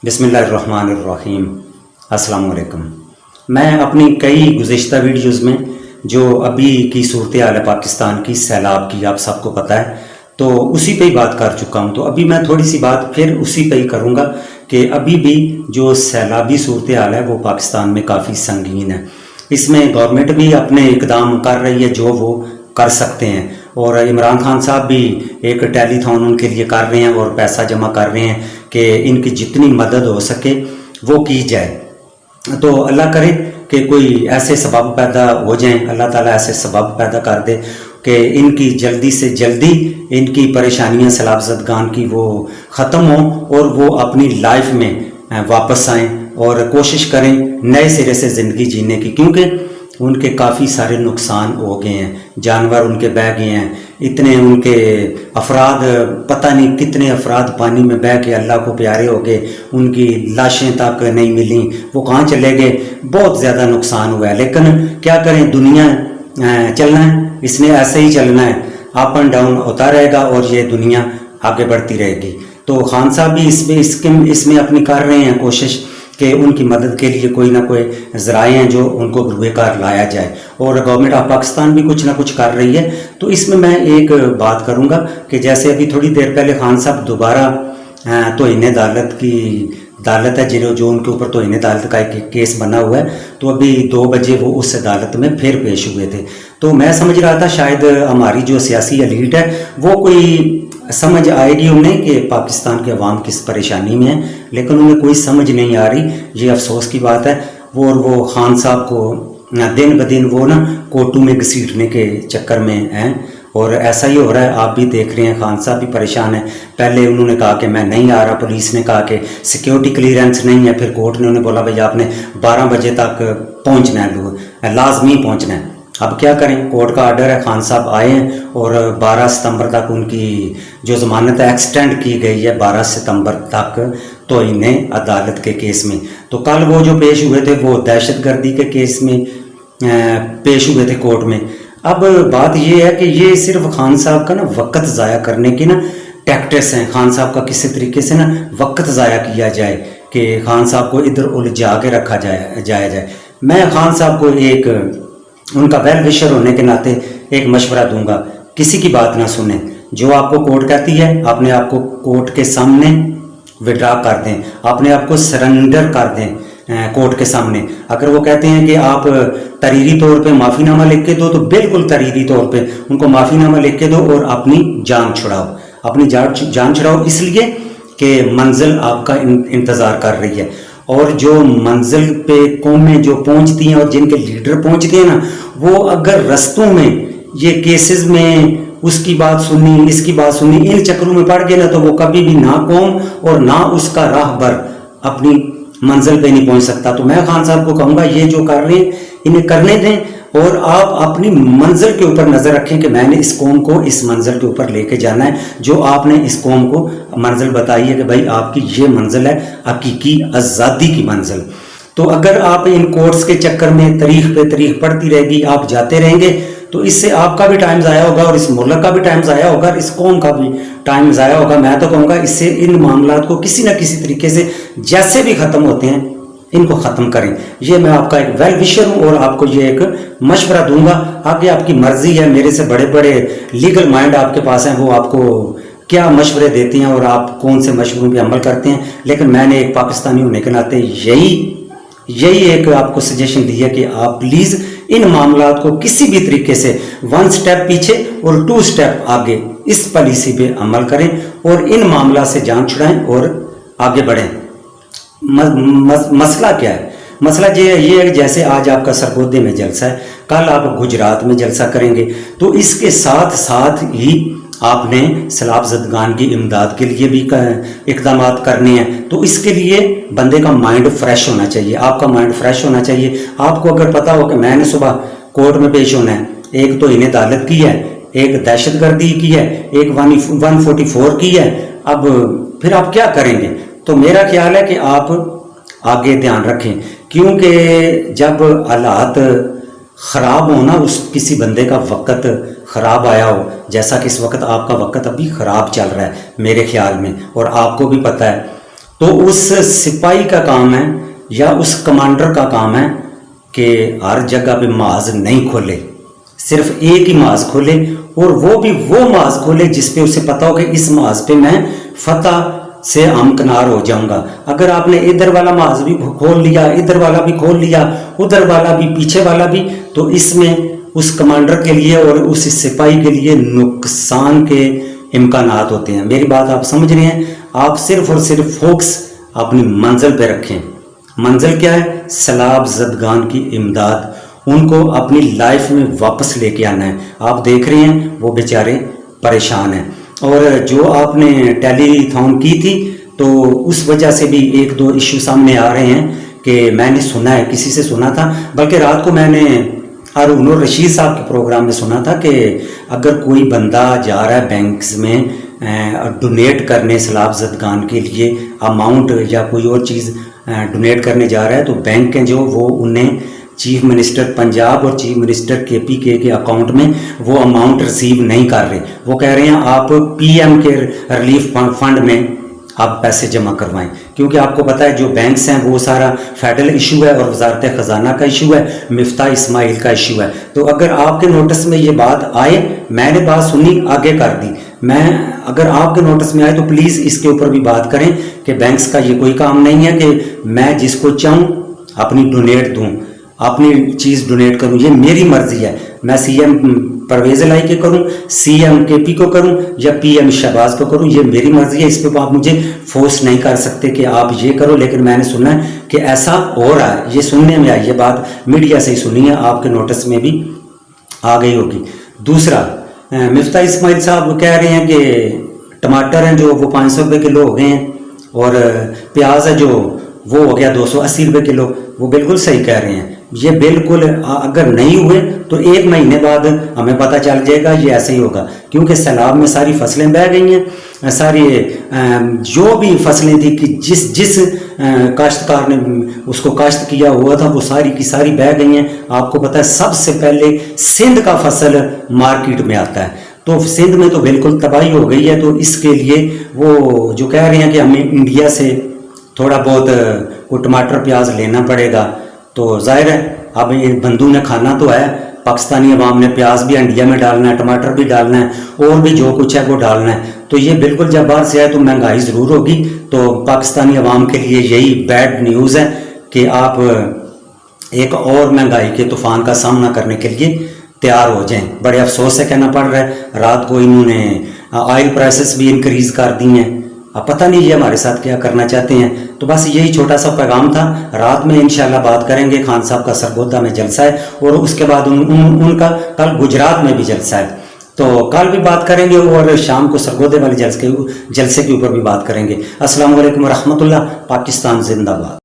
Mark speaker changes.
Speaker 1: بسم اللہ الرحمن الرحیم۔ السلام علیکم۔ میں اپنی کئی گزشتہ ویڈیوز میں جو ابھی کی صورتحال ہے پاکستان کی سیلاب کی، آپ سب کو پتہ ہے، تو اسی پہ ہی بات کر چکا ہوں۔ تو ابھی میں تھوڑی سی بات پھر اسی پہ ہی کروں گا کہ ابھی بھی جو سیلابی صورتحال ہے وہ پاکستان میں کافی سنگین ہے۔ اس میں گورنمنٹ بھی اپنے اقدام کر رہی ہے جو وہ کر سکتے ہیں، اور عمران خان صاحب بھی ایک ٹیلی تھون ان کے لیے کر رہے ہیں اور پیسہ جمع کر رہے ہیں کہ ان کی جتنی مدد ہو سکے وہ کی جائے۔ تو اللہ کرے کہ کوئی ایسے سبب پیدا ہو جائیں، اللہ تعالیٰ ایسے سبب پیدا کر دے کہ ان کی جلدی سے جلدی ان کی پریشانیاں سیلاب زدگان کی وہ ختم ہوں اور وہ اپنی لائف میں واپس آئیں اور کوشش کریں نئے سرے سے زندگی جینے کی، کیونکہ ان کے کافی سارے نقصان ہو گئے ہیں، جانور ان کے بہہ گئے ہیں، اتنے ان کے افراد، پتہ نہیں کتنے افراد پانی میں بہہ کے اللہ کو پیارے ہو گئے، ان کی لاشیں تک نہیں ملیں، وہ کہاں چلے گئے، بہت زیادہ نقصان ہوا ہے۔ لیکن کیا کریں، دنیا چلنا ہے، اس نے ایسے ہی چلنا ہے، اپ اینڈ ڈاؤن ہوتا رہے گا اور یہ دنیا آگے بڑھتی رہے گی۔ تو خان صاحب بھی اس میں اپنی کر رہے ہیں کوشش کہ ان کی مدد کے لیے کوئی نہ کوئی ذرائع ہیں جو ان کو بروئے کار لایا جائے، اور گورنمنٹ آف پاکستان بھی کچھ نہ کچھ کر رہی ہے۔ تو اس میں ایک بات کروں گا کہ جیسے ابھی تھوڑی دیر پہلے خان صاحب دوبارہ توہین عدالت ہے جو ان کے اوپر توہین عدالت کا ایک کیس بنا ہوا ہے، تو ابھی 2 بجے وہ اس عدالت میں پھر پیش ہوئے تھے۔ تو میں سمجھ رہا تھا شاید ہماری جو سیاسی ایلیٹ ہے وہ کوئی سمجھ آئے گی انہیں کہ پاکستان کے عوام کس پریشانی میں ہے، لیکن انہیں کوئی سمجھ نہیں آ رہی۔ یہ افسوس کی بات ہے۔ وہ خان صاحب کو دن بدن وہ کوٹو میں گھسیٹنے کے چکر میں ہیں، اور ایسا ہی ہو رہا ہے، آپ بھی دیکھ رہے ہیں، خان صاحب بھی پریشان ہیں۔ پہلے انہوں نے کہا کہ میں نہیں آ رہا، پولیس نے کہا کہ سیکیورٹی کلیئرنس نہیں ہے، پھر کورٹ نے انہیں بولا بھائی آپ نے 12 بجے تک پہنچنا ہے، لازمی پہنچنا ہے۔ اب کیا کریں، کورٹ کا آرڈر ہے، خان صاحب آئے ہیں اور 12 ستمبر تک ان کی جو ضمانت ہے ایکسٹینڈ کی گئی ہے 12 ستمبر تک توہین عدالت کے کیس میں۔ تو کل وہ جو پیش ہوئے تھے وہ دہشت گردی کے کیس میں پیش ہوئے تھے کورٹ میں۔ اب بات یہ ہے کہ یہ صرف خان صاحب کا وقت ضائع کرنے کی ٹیکٹکس ہیں، خان صاحب کا کسی طریقے سے وقت ضائع کیا جائے کہ خان صاحب کو ادھر الجھا کے رکھا جائے۔ میں خان صاحب کو ان کا ویل وشر ہونے کے ناطے ایک مشورہ دوں گا، کسی کی بات نہ سنیں، جو آپ کو کورٹ کہتی ہے اپنے آپ کو کورٹ کے سامنے وڈرا کر دیں، اپنے آپ کو سرنڈر کر دیں کورٹ کے سامنے۔ اگر وہ کہتے ہیں کہ آپ تحریری طور پہ معافی نامہ لکھ کے دو تو بالکل تحریری طور پہ ان کو معافی نامہ لکھ کے دو اور اپنی جان چھڑاؤ، اس لیے کہ منزل آپ کا انتظار کر رہی ہے۔ اور جو منزل پہ قومیں جو پہنچتی ہیں اور جن کے لیڈر پہنچتے ہیں وہ اگر رستوں میں یہ کیسز میں اس کی بات سنی، اس کی بات سنی، ان چکروں میں پڑ گئے تو وہ کبھی بھی نہ قوم اور نہ اس کا راہبر اپنی منزل پہ نہیں پہنچ سکتا۔ تو میں خان صاحب کو کہوں گا یہ جو کر رہے ہیں انہیں کرنے دیں، اور آپ اپنی منزل کے اوپر نظر رکھیں کہ میں نے اس قوم کو اس منزل کے اوپر لے کے جانا ہے، جو آپ نے اس قوم کو منزل بتائی ہے کہ بھائی آپ کی یہ منزل ہے، حقیقی آزادی کی منزل۔ تو اگر آپ ان کورٹس کے چکر میں تاریخ پہ تاریخ پڑتی رہے گی، آپ جاتے رہیں گے، تو اس سے آپ کا بھی ٹائم ضائع ہوگا اور اس ملک کا بھی ٹائم ضائع ہوگا اور اس قوم کا بھی ٹائم ضائع ہوگا۔ میں تو کہوں گا اس سے ان معاملات کو کسی نہ کسی طریقے سے جیسے بھی ختم ہوتے ہیں ان کو ختم کریں۔ یہ میں آپ کا ایک ویل وشر ہوں اور آپ کو یہ ایک مشورہ دوں گا۔ آگے آپ کی مرضی ہے، میرے سے بڑے بڑے لیگل مائنڈ آپ کے پاس ہیں، وہ آپ کو کیا مشورے دیتے ہیں اور آپ کون سے مشوروں پہ عمل کرتے ہیں، لیکن میں نے ایک پاکستانی ہونے کے ناطے یہی ایک آپ کو سجیشن دی ہے کہ آپ پلیز ان معاملات کو کسی بھی طریقے سے 1 سٹیپ پیچھے اور 2 سٹیپ آگے اس پالیسی پہ عمل کریں اور ان معاملات سے جان چھڑائیں اور آگے بڑھیں۔ مسئلہ کیا ہے؟ مسئلہ یہ ہے کہ جیسے آج آپ کا سرگودے میں جلسہ ہے، کل آپ گجرات میں جلسہ کریں گے، تو اس کے ساتھ ہی آپ نے سیلاب زدگان کی امداد کے لیے بھی اقدامات کرنے ہیں۔ تو اس کے لیے بندے کا مائنڈ فریش ہونا چاہیے، آپ کا مائنڈ فریش ہونا چاہیے۔ آپ کو اگر پتا ہو کہ میں نے صبح کورٹ میں پیش ہونا ہے، ایک تو انہیں عدالت کی ہے، ایک دہشت گردی کی ہے، ایک 144 کی ہے، اب پھر آپ کیا کریں گے؟ تو میرا خیال ہے کہ آپ آگے دھیان رکھیں، کیونکہ جب حالات خراب ہونا، کسی بندے کا وقت خراب آیا ہو، جیسا کہ اس وقت آپ کا وقت ابھی خراب چل رہا ہے میرے خیال میں، اور آپ کو بھی پتہ ہے تو اس سپاہی کا کام ہے یا اس کمانڈر کا کام ہے کہ ہر جگہ پہ محاذ نہیں کھولے، صرف ایک ہی محاذ کھولے، اور وہ بھی وہ محاذ کھولے جس پہ اسے پتا ہو کہ اس محاذ پہ میں فتح سے ہمکنار ہو جاؤں گا۔ اگر آپ نے ادھر والا محاذ بھی کھول لیا، ادھر والا بھی کھول لیا، ادھر والا بھی، پیچھے والا بھی، تو اس میں اس کمانڈر کے لیے اور اس سپاہی کے لیے نقصان کے امکانات ہوتے ہیں۔ میری بات آپ سمجھ رہے ہیں؟ آپ صرف اور صرف فوکس اپنی منزل پہ رکھیں۔ منزل کیا ہے؟ سیلاب زدگان کی امداد، ان کو اپنی لائف میں واپس لے کے آنا ہے۔ آپ دیکھ رہے ہیں وہ بیچارے پریشان ہیں، اور جو آپ نے ٹیلی تھون کی تھی تو اس وجہ سے بھی ایک دو ایشو سامنے آ رہے ہیں کہ میں نے سنا ہے، کسی سے سنا تھا، بلکہ رات کو میں نے ہارون الرشید صاحب کے پروگرام میں سنا تھا کہ اگر کوئی بندہ جا رہا ہے بینکس میں ڈونیٹ کرنے سیلاب زدگان کے لیے اماؤنٹ یا کوئی اور چیز ڈونیٹ کرنے جا رہا ہے، تو بینک کے جو وہ انہیں چیف منسٹر پنجاب اور چیف منسٹر کے پی کے اکاؤنٹ میں وہ اماؤنٹ ریسیو نہیں کر رہے۔ وہ کہہ رہے ہیں آپ پی ایم کے ریلیف فنڈ میں آپ پیسے جمع کروائیں، کیونکہ آپ کو پتا ہے جو بینکس ہیں وہ سارا فیڈرل ایشو ہے اور وزارت خزانہ کا ایشو ہے، مفتاح اسماعیل کا ایشو ہے۔ تو اگر آپ کے نوٹس میں یہ بات آئے، میں نے بات سنی آگے کر دی، اگر آپ کے نوٹس میں آئے تو پلیز اس کے اوپر بھی بات کریں کہ بینکس کا یہ کوئی کام نہیں ہے کہ میں جس کو چاہوں اپنی ڈونیٹ دوں، اپنی چیز ڈونیٹ کروں، یہ میری مرضی ہے۔ میں سی ایم پرویز الہی کے کروں، سی ایم کے پی کو کروں یا پی ایم شہباز کو کروں، یہ میری مرضی ہے، اس پہ آپ مجھے فورس نہیں کر سکتے کہ آپ یہ کرو۔ لیکن میں نے سنا ہے کہ ایسا ہو رہا ہے، یہ سننے میں آئی، یہ بات میڈیا سے ہی سنی ہے، آپ کے نوٹس میں بھی آ گئی ہوگی۔ دوسرا، مفتاح اسماعیل صاحب کہہ رہے ہیں کہ ٹماٹر ہیں جو وہ 500 روپے کلو ہو گئے ہیں، اور پیاز ہے جو وہ ہو گیا 280 روپے کلو۔ وہ بالکل صحیح کہہ رہے ہیں، یہ بالکل اگر نہیں ہوئے تو 1 مہینے بعد ہمیں پتہ چل جائے گا یہ ایسے ہی ہوگا، کیونکہ سیلاب میں ساری فصلیں بہہ گئی ہیں، ساری جو بھی فصلیں تھی کہ جس کاشتکار نے اس کو کاشت کیا ہوا تھا وہ ساری کی ساری بہہ گئی ہیں۔ آپ کو پتہ ہے سب سے پہلے سندھ کا فصل مارکیٹ میں آتا ہے، تو سندھ میں تو بالکل تباہی ہو گئی ہے۔ تو اس کے لیے وہ جو کہہ رہے ہیں کہ ہمیں انڈیا سے تھوڑا بہت کوئی ٹماٹر پیاز لینا پڑے گا، تو ظاہر ہے اب بندوں نے کھانا تو ہے، پاکستانی عوام نے پیاز بھی انڈیا میں ڈالنا ہے، ٹماٹر بھی ڈالنا ہے، اور بھی جو کچھ ہے وہ ڈالنا ہے۔ تو یہ بالکل جب باہر سے آئے تو مہنگائی ضرور ہوگی، تو پاکستانی عوام کے لیے یہی بیڈ نیوز ہے کہ آپ ایک اور مہنگائی کے طوفان کا سامنا کرنے کے لیے تیار ہو جائیں۔ بڑے افسوس سے کہنا پڑ رہا ہے، رات کو انہوں نے آئل پرائسز بھی انکریز کر دی ہیں، اب پتہ نہیں یہ ہمارے ساتھ کیا کرنا چاہتے ہیں۔ تو بس یہی چھوٹا سا پیغام تھا، رات میں انشاءاللہ بات کریں گے۔ خان صاحب کا سرگودا میں جلسہ ہے، اور اس کے بعد ان کا کل گجرات میں بھی جلسہ ہے، تو کل بھی بات کریں گے، اور شام کو سرگودے والے جلسے کے اوپر بھی بات کریں گے۔ السلام علیکم ورحمۃ اللہ۔ پاکستان زندہ باد۔